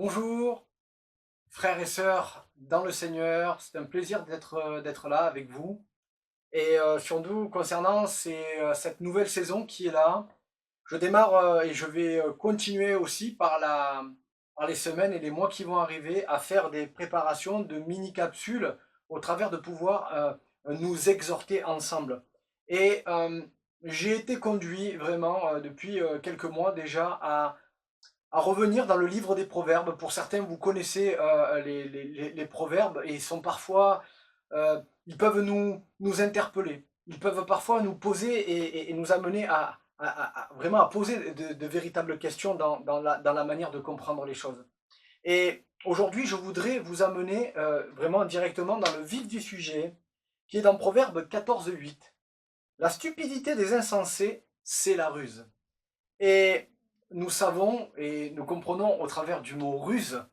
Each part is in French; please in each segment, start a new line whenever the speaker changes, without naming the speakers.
Bonjour, frères et sœurs dans le Seigneur, c'est un plaisir d'être là avec vous. Et surtout concernant cette nouvelle saison qui est là, je démarre et je vais continuer aussi par les semaines et les mois qui vont arriver à faire des préparations de mini-capsules au travers de pouvoir nous exhorter ensemble. Et j'ai été conduit vraiment depuis quelques mois déjà à revenir dans le livre des proverbes. Pour certains, vous connaissez les proverbes et ils sont parfois, ils peuvent nous interpeller. Ils peuvent parfois nous poser et nous amener vraiment à poser de véritables questions dans la manière de comprendre les choses. Et aujourd'hui, je voudrais vous amener vraiment directement dans le vif du sujet, qui est dans Proverbe 14:8. La stupidité des insensés, c'est la ruse. Et nous savons et nous comprenons au travers du mot ruse,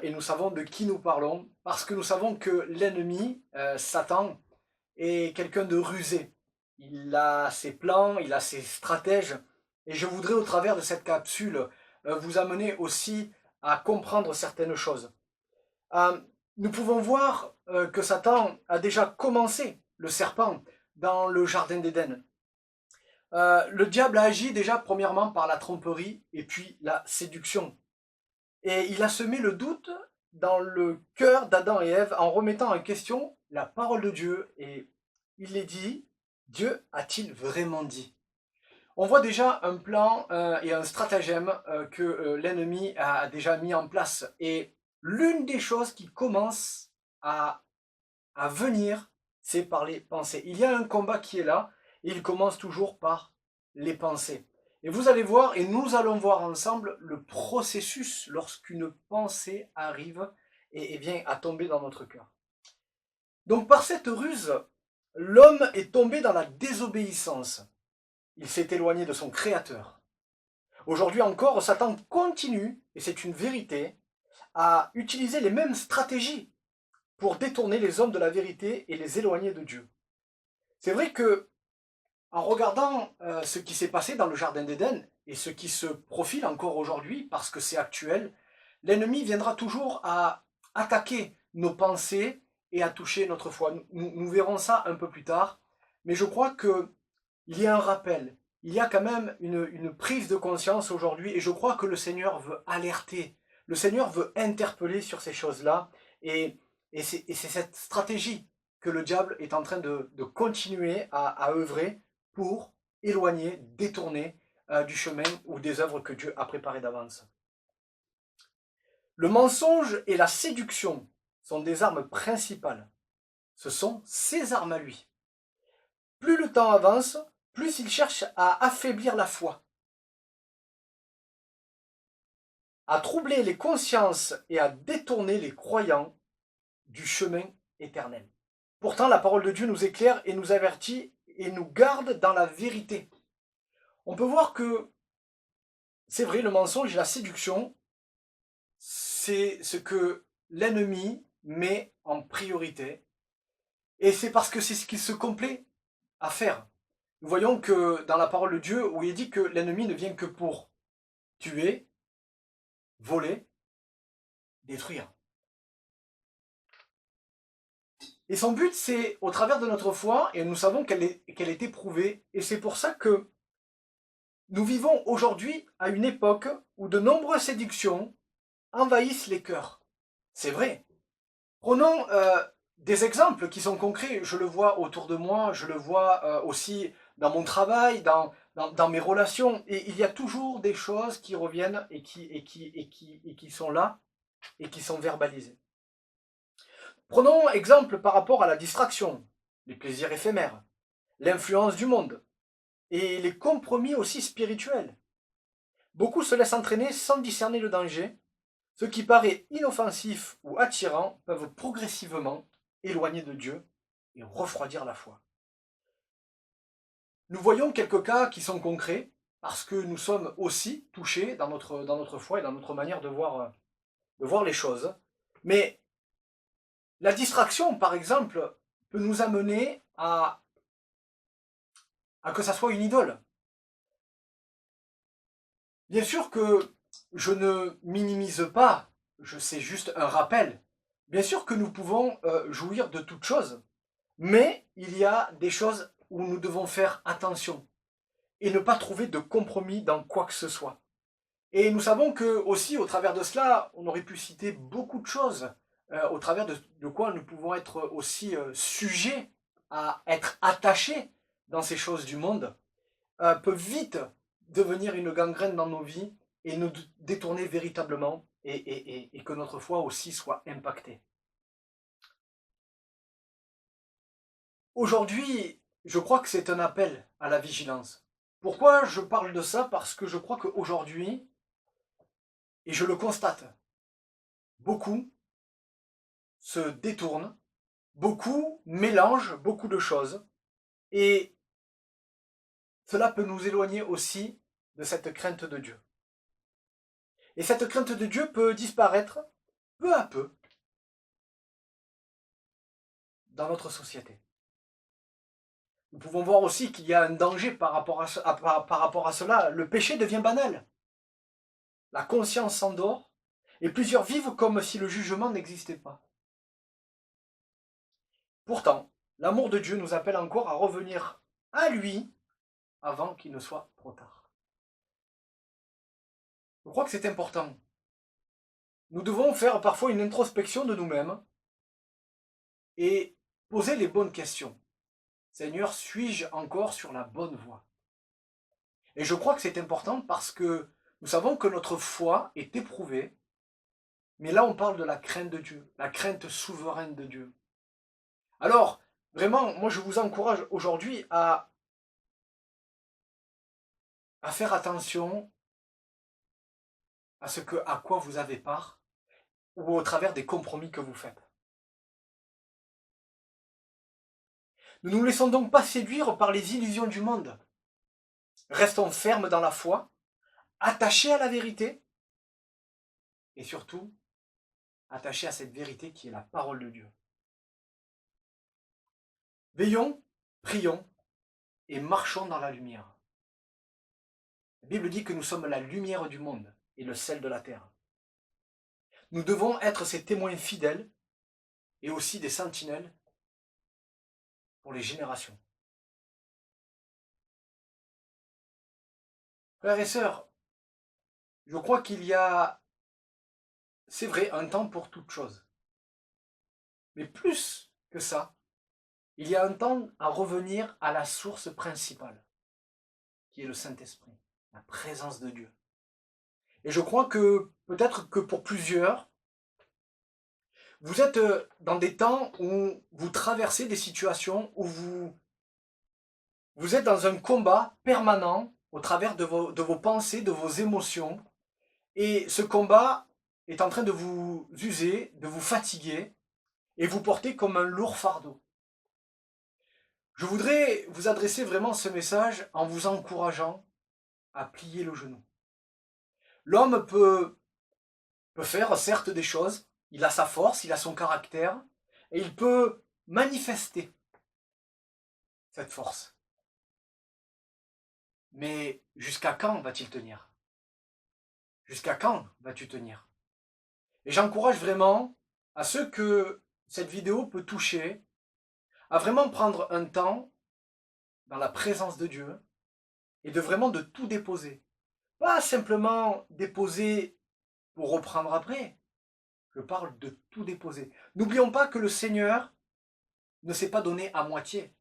et nous savons de qui nous parlons, parce que nous savons que l'ennemi, Satan, est quelqu'un de rusé. Il a ses plans, il a ses stratèges, et je voudrais au travers de cette capsule vous amener aussi à comprendre certaines choses. Euh, Nous pouvons voir que Satan a déjà commencé, le serpent, dans le jardin d'Éden. Le diable a agi déjà premièrement par la tromperie et puis la séduction. Et il a semé le doute dans le cœur d'Adam et Ève en remettant en question la parole de Dieu. Et il les dit, Dieu a-t-il vraiment dit? On voit déjà un plan et un stratagème que l'ennemi a déjà mis en place. Et l'une des choses qui commence à venir, c'est par les pensées. Il y a un combat qui est là, et il commence toujours par les pensées. Et vous allez voir, et nous allons voir ensemble le processus lorsqu'une pensée arrive et vient à tomber dans notre cœur. Donc par cette ruse, l'homme est tombé dans la désobéissance. Il s'est éloigné de son Créateur. Aujourd'hui encore, Satan continue, et c'est une vérité, à utiliser les mêmes stratégies pour détourner les hommes de la vérité et les éloigner de Dieu. C'est vrai que en regardant ce qui s'est passé dans le Jardin d'Éden et ce qui se profile encore aujourd'hui, parce que c'est actuel, l'ennemi viendra toujours à attaquer nos pensées et à toucher notre foi. Nous verrons ça un peu plus tard, mais je crois qu'il y a un rappel, il y a quand même une prise de conscience aujourd'hui, et je crois que le Seigneur veut alerter, le Seigneur veut interpeller sur ces choses-là, et, et c'est cette stratégie que le diable est en train de continuer à œuvrer pour éloigner, détourner du chemin ou des œuvres que Dieu a préparées d'avance. Le mensonge et la séduction sont des armes principales. Ce sont ses armes à lui. Plus le temps avance, plus il cherche à affaiblir la foi, à troubler les consciences et à détourner les croyants du chemin éternel. Pourtant, la parole de Dieu nous éclaire et nous avertit et nous garde dans la vérité. On peut voir que c'est vrai, le mensonge et la séduction, c'est ce que l'ennemi met en priorité. Et c'est parce que c'est ce qu'il se complaît à faire. Nous voyons que dans la parole de Dieu, où il dit que l'ennemi ne vient que pour tuer, voler, détruire. Et son but, c'est au travers de notre foi, et nous savons qu'elle est éprouvée, et c'est pour ça que nous vivons aujourd'hui à une époque où de nombreuses séductions envahissent les cœurs. C'est vrai. Prenons des exemples qui sont concrets. Je le vois autour de moi, je le vois aussi dans mon travail, dans mes relations. Et il y a toujours des choses qui reviennent et qui sont là et qui sont verbalisées. Prenons exemple par rapport à la distraction, les plaisirs éphémères, l'influence du monde et les compromis aussi spirituels. Beaucoup se laissent entraîner sans discerner le danger. Ce qui paraît inoffensif ou attirant peuvent progressivement éloigner de Dieu et refroidir la foi. Nous voyons quelques cas qui sont concrets parce que nous sommes aussi touchés dans notre foi et dans notre manière de voir les choses. Mais la distraction, par exemple, peut nous amener à que ça soit une idole. Bien sûr que je ne minimise pas, c'est juste un rappel. Bien sûr que nous pouvons jouir de toutes choses, mais il y a des choses où nous devons faire attention et ne pas trouver de compromis dans quoi que ce soit. Et nous savons que aussi, au travers de cela, on aurait pu citer beaucoup de choses, au travers de quoi nous pouvons être aussi sujets à être attachés dans ces choses du monde, peut vite devenir une gangrène dans nos vies et nous détourner véritablement et que notre foi aussi soit impactée. Aujourd'hui, je crois que c'est un appel à la vigilance. Pourquoi je parle de ça? Parce que je crois qu'aujourd'hui, et je le constate, beaucoup se détournent, beaucoup mélangent beaucoup de choses, et cela peut nous éloigner aussi de cette crainte de Dieu. Et cette crainte de Dieu peut disparaître peu à peu dans notre société. Nous pouvons voir aussi qu'il y a un danger par rapport à cela. Le péché devient banal. La conscience s'endort et plusieurs vivent comme si le jugement n'existait pas. Pourtant, l'amour de Dieu nous appelle encore à revenir à lui avant qu'il ne soit trop tard. Je crois que c'est important. Nous devons faire parfois une introspection de nous-mêmes et poser les bonnes questions. Seigneur, suis-je encore sur la bonne voie? Et je crois que c'est important parce que nous savons que notre foi est éprouvée, mais là on parle de la crainte de Dieu, la crainte souveraine de Dieu. Alors, vraiment, moi je vous encourage aujourd'hui à faire attention à quoi vous avez part ou au travers des compromis que vous faites. Ne nous laissons donc pas séduire par les illusions du monde. Restons fermes dans la foi, attachés à la vérité et surtout attachés à cette vérité qui est la parole de Dieu. Veillons, prions et marchons dans la lumière. La Bible dit que nous sommes la lumière du monde et le sel de la terre. Nous devons être ces témoins fidèles et aussi des sentinelles pour les générations. Frères et sœurs, je crois qu'il y a, c'est vrai, un temps pour toute chose. Mais plus que ça, il y a un temps à revenir à la source principale, qui est le Saint-Esprit, la présence de Dieu. Et je crois que peut-être que pour plusieurs, vous êtes dans des temps où vous traversez des situations où vous êtes dans un combat permanent au travers de vos pensées, de vos émotions. Et ce combat est en train de vous user, de vous fatiguer et vous porter comme un lourd fardeau. Je voudrais vous adresser vraiment ce message en vous encourageant à plier le genou. L'homme peut faire certes des choses, il a sa force, il a son caractère, et il peut manifester cette force. Mais jusqu'à quand va-t-il tenir? Jusqu'à quand vas-tu tenir? Et j'encourage vraiment à ceux que cette vidéo peut toucher, à vraiment prendre un temps dans la présence de Dieu et de tout déposer. Pas simplement déposer pour reprendre après. Je parle de tout déposer. N'oublions pas que le Seigneur ne s'est pas donné à moitié.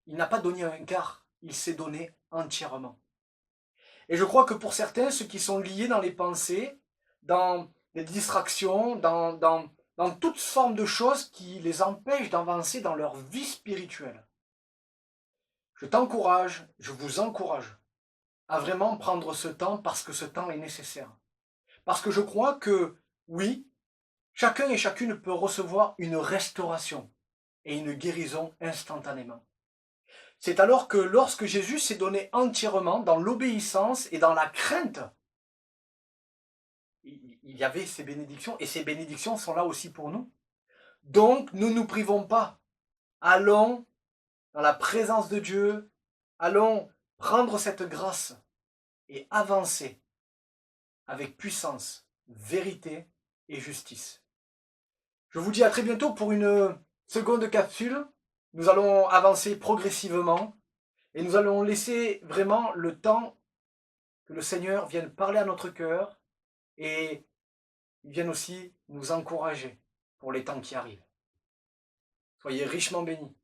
Il n'a pas donné un quart. Il s'est donné entièrement. Et je crois que pour certains, ceux qui sont liés dans les pensées, dans les distractions, dans toute forme de choses qui les empêchent d'avancer dans leur vie spirituelle, je t'encourage, je vous encourage à vraiment prendre ce temps parce que ce temps est nécessaire. Parce que je crois que, oui, chacun et chacune peut recevoir une restauration et une guérison instantanément. C'est alors que lorsque Jésus s'est donné entièrement dans l'obéissance et dans la crainte, il y avait ces bénédictions et ces bénédictions sont là aussi pour nous. Donc, ne nous privons pas. Allons dans la présence de Dieu, allons prendre cette grâce et avancer avec puissance, vérité et justice. Je vous dis à très bientôt pour une seconde capsule. Nous allons avancer progressivement et nous allons laisser vraiment le temps que le Seigneur vienne parler à notre cœur et il vienne aussi nous encourager pour les temps qui arrivent. Soyez richement bénis.